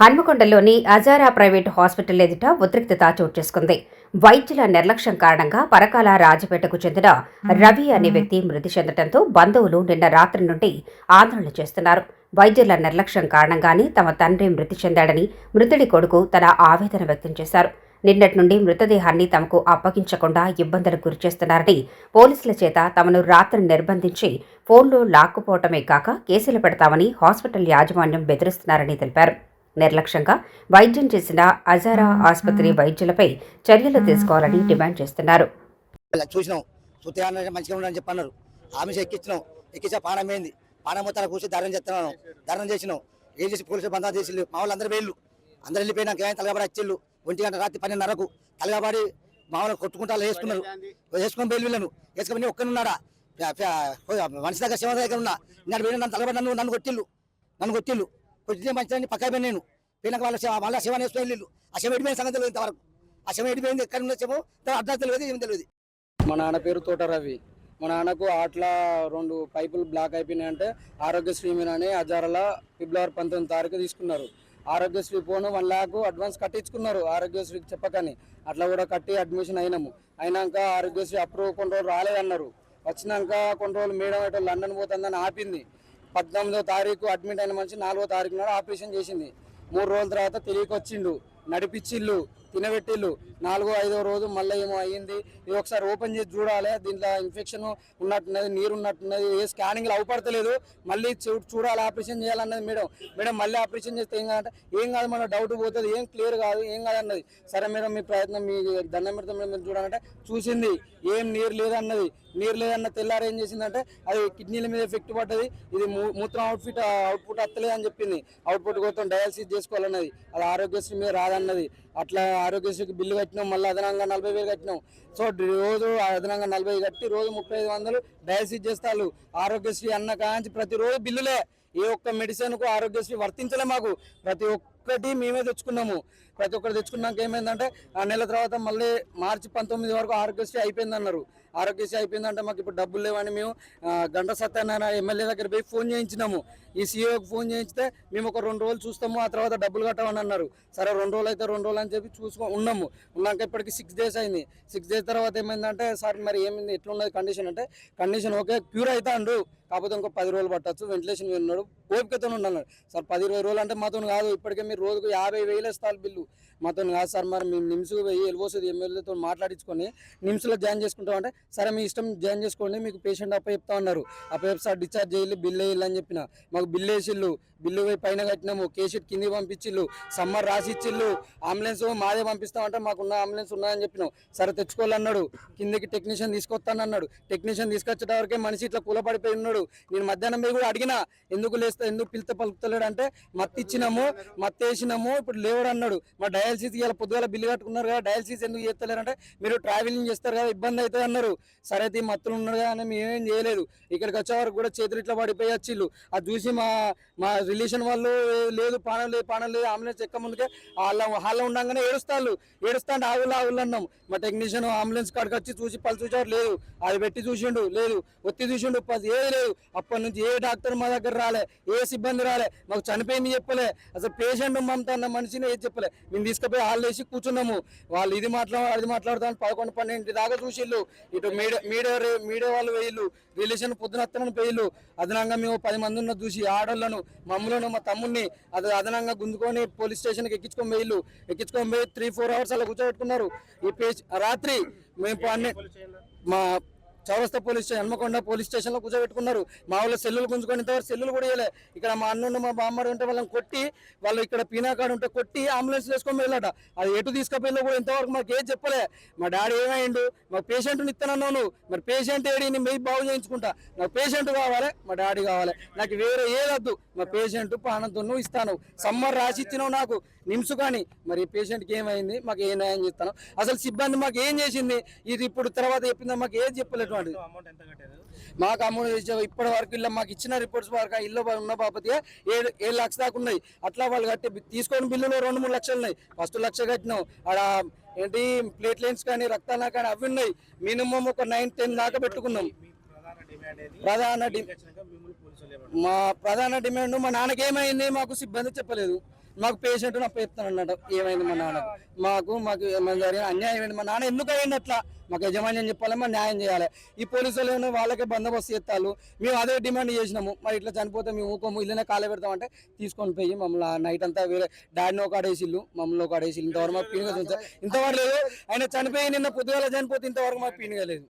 హన్మకొండలోని అజారా private hospital ఎదుట ఉద్రిక్తత చోటు చేసుకుంది. వైద్యుల నిర్లక్ష్యం కారణంగా పరకాల రాజపేటకు చెందిన రవి అనే వ్యక్తి మృతి చెందడంతో బంధువులు నిన్న రాత్రి నుండి ఆందోళన చేస్తున్నారు. వైద్యుల నిర్లక్ష్యం కారణంగానే తమ తండ్రి మృతి చెందాడని మృతుడి కొడుకు తన ఆవేదన వ్యక్తం చేశారు. నిన్నటి నుండి మృతదేహాన్ని తమకు అప్పగించకుండా ఇబ్బందులకు గురిచేస్తున్నారని, పోలీసుల చేత తమను రాత్రి నిర్బంధించి ఫోన్లో లాక్కుపోవటమే కాక కేసులు పెడతామని హాస్పిటల్ యాజమాన్యం బెదిరిస్తున్నారని తెలిపారు. నిర్లక్ష్యంగా వైద్యం చేసిన అజారా ఆసుపత్రి వైద్యులపై చర్యలు తీసుకోవాలని డిమాండ్ చేస్తున్నారు. చూసినాం మంచిగా ఉండని చెప్పన్నారు. ఆమె ఎక్కించా పానం ఏంది, పానం మొత్తం కూర్చొని ధర్నం చేసినాం. ఏం చేసి పోలీసులు బంధా చేసి మా వాళ్ళు అందరూ వేళ్ళు అందరూ వెళ్ళిపోయినాక ఏమైనా తలగబడి వచ్చిళ్ళు 1 గంట రాత్రి 12:30కు తలగబడి మా వాళ్ళు కొట్టుకుంటా వేసుకొని బయలు వీళ్ళను వేసుకొని ఒక్కనున్నాడా మనిషి దగ్గర శివ దగ్గర ఉన్నా నేను పోయిన నన్ను తలగబడి నన్ను కొట్టిళ్ళు కొట్టితే మంచిదని పక్క పోయి నేను పోయినాక వాళ్ళ శివ వేసుకొని వెళ్ళిళ్ళు. ఆ శివ ఎడిపోయిన సంగతి తెలియదు ఇంతవరకు. ఆ శివ ఎడిపోయింది ఎక్కడ ఉండొచ్చేమో అర్థం తెలియదు, ఏం తెలియదు. మా నాన్న పేరు తోట రవి. మా నాన్నకు ఆట్లా 2 పైపులు బ్లాక్ అయిపోయినాయంటే ఆరోగ్యశ్రీ అని అజారాల ఫిబ్రవరి 19 తారీఖు తీసుకున్నారు. ఆరోగ్యశ్రీ ఫోన్ 1 lakh అడ్వాన్స్ కట్టించుకున్నారు. ఆరోగ్యశ్రీకి చెప్పకని అట్లా కూడా కట్టి అడ్మిషన్ అయినాక ఆరోగ్యశ్రీ అప్రూవ్ కొన్ని రోజులు రాలేదన్నారు. వచ్చినాక కొన్ని రోజులు మేడం ఎటో లండన్ పోతుందని ఆపింది. 19వ తారీఖు అడ్మిట్ అయిన మనిషి 4వ తారీఖు నాడు ఆపరేషన్ చేసింది. 3 రోజుల తర్వాత తెలియక వచ్చిండు, నడిపించిళ్ళు, తినబెట్టిళ్ళు. 4వ 5వ రోజు మళ్ళీ ఏమో అయ్యింది. ఇది ఒకసారి ఓపెన్ చేసి చూడాలి, దీంట్లో ఇన్ఫెక్షన్ ఉన్నట్టున్నది, నీరు ఉన్నట్టున్నది, ఏ స్కానింగ్లు అవపడతలేదు, మళ్ళీ చూడాలి, ఆపరేషన్ చేయాలన్నది మేడం మళ్ళీ ఆపరేషన్ చేస్తే ఏం కాదు మన డౌట్ పోతుంది, ఏం క్లియర్ కాదు, ఏం కాదన్నది. సరే మేడం మీ ప్రయత్నం, మీ దండం పెడతాం మీరు చూడాలంటే చూసింది, ఏం నీరు లేదన్నది. నీరు లేదన్న తెల్లారు ఏం చేసిందంటే అది కిడ్నీల మీద ఎఫెక్ట్ పడ్డది, ఇది మూత్రం అవుట్పుట్ వస్తలేదు అని చెప్పింది. అవుట్పుట్ కోసం డయాలసిస్ చేసుకోవాలన్నది, అది ఆరోగ్యశ్రీ మీద రాదన్నది. అట్లా ఆరోగ్యశ్రీకి బిల్లు కట్టినాం, మళ్ళీ అదనంగా 40,000 కట్టినాం. సో రోజు అదనంగా 40 కట్టి రోజు 3500 డయాలసిస్ చేస్తారు. ఆరోగ్యశ్రీ అన్న కాంచి ప్రతిరోజు బిల్లులే. ఏ ఒక్క మెడిసిన్కు ఆరోగ్యశ్రీ వర్తించలే మాకు. ప్రతి ఒక్కటి మేమే తెచ్చుకున్నాము. ప్రతి ఒక్కటి తెచ్చుకున్నాక ఏమైందంటే ఆ నెల తర్వాత మళ్ళీ మార్చి 19 వరకు ఆరోగ్యశ్రీ అయిపోయిందన్నారు. ఆరోగ్యశ్రీ అయిపోయిందంటే మాకు ఇప్పుడు డబ్బులు లేవని మేము గంట సత్యనారాయణ ఎమ్మెల్యే దగ్గర పోయి ఫోన్ చేయించినాము. ఈ సీఓకి ఫోన్ చేయించితే మేము ఒక 2 రోజులు చూస్తాము, ఆ తర్వాత డబ్బులు కట్టమని అన్నారు. సరే 2 రోజులు అయితే 2 రోజులు అని చెప్పి ఉన్నాము. ఉన్నాక ఇప్పటికి 6 days అయింది. 6 days తర్వాత ఏమైందంటే సార్ మరి ఏమైంది, ఎట్లున్నది కండిషన్ అంటే కండిషన్ ఓకే, క్యూర్ అవుతా అండు, కాకపోతే ఇంకో 10 రోజులు పట్టచ్చు, వెంటిలేషన్ ఉన్నాడు, ఓపికతో ఉన్నాడు. సార్ 10-20 రోజులు అంటే మాతో కాదు, ఇప్పటికే మీరు రోజుకు 50,000 ఇస్తారు బిల్లు, మాతో కాదు సార్. మరి మేము నిమ్స్కి పోయి ఎల్ఓసి ఎమ్మెల్యేతో మాట్లాడించుకొని నిమ్స్లో జాయిన్ చేసుకుంటామంటే సరే మీ ఇష్టం జాయిన్ చేసుకోండి, మీకు పేషెంట్ అప్ప చెప్తా ఉన్నారు. అప్ప సార్ డిశ్చార్జ్ చేయాలి, బిల్ వేయాలి అని చెప్పిన. మాకు బిల్లు వేసిళ్ళు, బిల్లు పైన కట్టినాము, కేసీట్ కింది పంపించిళ్ళు, సమ్మర్ రాసి ఇచ్చిళ్ళు. అంబులెన్స్ మాదే పంపిస్తామంటే మాకున్న అంబులెన్స్ ఉన్నాయని చెప్పినాం. సరే తెచ్చుకోవాలన్నాడు. కిందికి టెక్నీషియన్ తీసుకొస్తానన్నాడు. టెక్నీషియన్ తీసుకొచ్చే వరకే మనిషి ఇట్లా కూలపడిపోయి ఉన్నాడు. నేను మధ్యాహ్నం మీద కూడా అడిగినా ఎందుకు పలుకుతలేడు అంటే మత్తి ఇచ్చినాము, మత్తి వేసినాము, ఇప్పుడు లేవడు అన్నాడు. మా డయాలసిస్ ఇలా పొద్దుగాల బిల్లు కట్టుకున్నారు కదా, డయాలసిస్ ఎందుకు చేస్తలేరంటే మీరు ట్రావెలింగ్ చేస్తారు కదా, ఇబ్బంది అవుతుంది అన్నారు. సరే అయితే మత్తులు ఉన్నాడు కదా అని మేమేం చేయలేదు. ఇక్కడికి వచ్చే వరకు కూడా చేతులు ఇట్లా పడిపోయి వచ్చిళ్ళు. అది చూసి మా రిలేషన్ వాళ్ళు లేదు పానం లేదు అంబులెన్స్ ఎక్క ముందుకే హాల్లో ఉండగానే ఏడుస్తాంటే ఆవులు అన్నాం. మా టెక్నీషియన్ అంబులెన్స్ కాడికి వచ్చి చూసి పలు చూసారు, లేదు, అది పెట్టి చూసిండు, లేదు, ఒత్తి చూసిండు, ఏది లేదు. అప్పటి నుంచి ఏ డాక్టర్ మా దగ్గర రాలే, ఏ సిబ్బంది రాలే, మాకు చనిపోయింది చెప్పలే, అసలు పేషెంట్ మమతా అన్న మనిషిని ఏది చెప్పలే. మేము తీసుకుపోయి హాల్ వేసి కూర్చున్నాము. వాళ్ళు ఇది మాట్లాడుతాను 11-12 దాకా చూసిళ్ళు. ఇటు మీడియా వాళ్ళు వేయిళ్ళు, రిలేషన్ పొద్దునత్తనని పోయిళ్ళు. అదనంగా మేము 10 మంది ఉన్న చూసి ఆడోళ్ళను, మమ్మలను, మా తమ్ముడిని అదనంగా గుంజుకొని పోలీస్ స్టేషన్కి ఎక్కించుకొని పోయి 3-4 hours అలా కూర్చోబెట్టుకున్నారు. ఈ రాత్రి మేము మా చౌరస్తా పోలీస్ స్టేషన్, హన్మకొండ పోలీస్ స్టేషన్లో కూర్చోబెట్టుకున్నారు. మా వాళ్ళు సెల్లులు గుంజుకొని ఇంతవరకు సెల్లులు కూడా ఇవ్వలే. ఇక్కడ మా అన్నుండి మా బామ్మడి ఉంటే వాళ్ళని కొట్టి, వాళ్ళు ఇక్కడ పీనాకాడు ఉంటే కొట్టి అంబులెన్స్ వేసుకొని వెళ్ళాట. అది ఎటు తీసుకుపోయినా కూడా ఇంతవరకు మాకు ఏది చెప్పలే. మా డాడీ ఏమైండు, మా పేషెంట్ని ఇస్తానన్నాను, మరి పేషెంట్ ఏడి, నేను మెయి బాగు చేయించుకుంటా, నాకు పేషెంట్ కావాలి, మా డాడీ కావాలి, నాకు వేరే ఏదద్దు, మా పేషెంట్ పానంతో నువ్వు ఇస్తాను. సమ్మర్ రాసి ఇచ్చినావు నాకు నిమ్స్, కానీ మరి పేషెంట్కి ఏమైంది, మాకు ఏ న్యాయం చేస్తాను. అసలు సిబ్బంది మాకు ఏం చేసింది, ఇది ఇప్పుడు తర్వాత చెప్పిందా, మాకు ఏది చెప్పలేదు. మాకు అమౌంట్ ఇప్పటి వరకు ఇల్లు మాకు ఇచ్చిన రిపోర్ట్స్ వరకు ఇల్లు ఉన్న బాపతి 7 lakhs దాకా ఉన్నాయి. అట్లా వాళ్ళు కట్టి తీసుకొని బిల్లులో 2-3 లక్షలు ఉన్నాయి. ఫస్ట్ 1 లక్ష కట్టినాం. ఆడ ఏంటి ప్లేట్ లైన్స్ కానీ రక్తాలు కానీ అవి ఉన్నాయి. మినిమం ఒక 9-10 దాకా పెట్టుకున్నాం. మా ప్రధాన డిమాండ్ మా నాన్నకి ఏమైంది మాకు సిబ్బంది చెప్పలేదు. మాకు పేషెంట్ నొప్పి చెప్తాను అన్నట్టు. ఏమైంది మా నాన్నకు, మాకు ఏమైనా జరిగిన అన్యాయం ఏంటి, మా నాన్న ఎందుకు అయింది అట్లా, మాకు యజమాన్యం చెప్పాలి, మా న్యాయం చేయాలి. ఈ పోలీసులు ఏమో వాళ్ళకే బందోబస్తు చేస్తారు, మేము అదే డిమాండ్ చేసినాము. మరి ఇట్లా చనిపోతే మేము ఊకోము, ఇల్లునే కాలే పెడతామంటే తీసుకొని పోయి మమ్మల్ని నైట్ అంతా వేరే డాడీని ఒక ఆడేసిల్లు, మమ్మల్ని ఒక ఆడేసిల్లు. ఇంతవరకు మాకు పీనుగా ఇంతవరకు లేదు. ఆయన చనిపోయి నిన్న పొద్దుగాల చనిపోతే ఇంతవరకు మాకు పీనుగా లేదు.